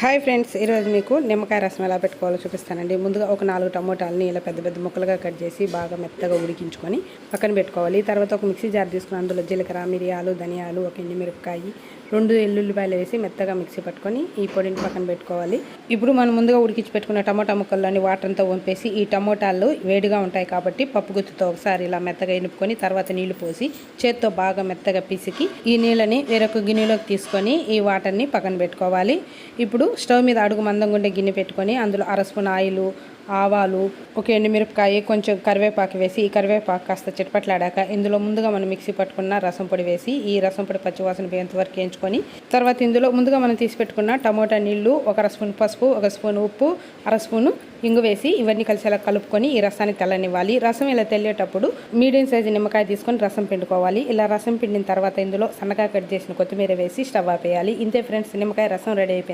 Hi friends, ఈరోజు మీకు నిమ్మకాయ రసం ఎలా పెట్టుకోవాలో చూపిస్తానండి. ముందుగా ఒక 4 టమోటాలని ఇలా పెద్ద పెద్ద ముక్కలుగా కట్ చేసి బాగా మెత్తగా ఉడికించుకొని పక్కన పెట్టుకోవాలి. తర్వాత ఒక మిక్సీ జార్ తీసుకుని అందులో జీలకర్ర, మిరియాలు, ధనియాలు, ఒక ఎండుమిరపకాయ, 2 ఎల్లుల్లిపాయలు వేసి మెత్తగా మిక్సీ పట్టుకొని ఈ పొడిని పక్కన పెట్టుకోవాలి. ఇప్పుడు మనం ముందుగా ఉడికించి పెట్టుకున్న టమోటా ముక్కల్లోని వాటర్ అంతా వంపేసి ఈ టమోటాలు వేడిగా ఉంటాయి కాబట్టి పప్పు గుత్తుతో ఒకసారి ఇలా మెత్తగా ఎనుపుకొని తర్వాత నీళ్లు పోసి చేత్తో బాగా మెత్తగా పిసికి ఈ నీళ్ళని వేరొక గిన్నెలోకి తీసుకొని ఈ వాటర్ని పక్కన పెట్టుకోవాలి. ఇప్పుడు స్టవ్ మీద అడుగు మందంగా ఉండే గిన్నె పెట్టుకొని అందులో 1/2 స్పూన్ ఆయిల్, ఆవాలు, ఒక ఎండుమిరపకాయ, కొంచెం కరివేపాకు వేసి ఈ కరివేపాకు కాస్త చిటపట్లాడాక ఇందులో ముందుగా మనం మిక్సీ పట్టుకున్న రసం పొడి వేసి ఈ రసం పొడి పచ్చివాసన పోయేంత వరకు వేయించుకొని తర్వాత ఇందులో ముందుగా మనం తీసి పెట్టుకున్న టమోటా నీళ్లు, 1 స్పూన్ పసుపు, 1 స్పూన్ ఉప్పు, 1/2 స్పూన్ ఇంగు వేసి ఇవన్నీ కలిసేలా కలుపుకొని ఈ రసాన్ని తెల్లనివ్వాలి. రసం ఇలా తెల్లేటప్పుడు మీడియం సైజు నిమ్మకాయ తీసుకొని రసం పిండుకోవాలి. ఇలా రసం పిండిన తర్వాత ఇందులో సన్నగా కట్ చేసిన కొత్తిమీర వేసి స్టవ్ ఆపేయాలి. ఇంతే ఫ్రెండ్స్, నిమ్మకాయ రసం రెడీ అయిపోయింది.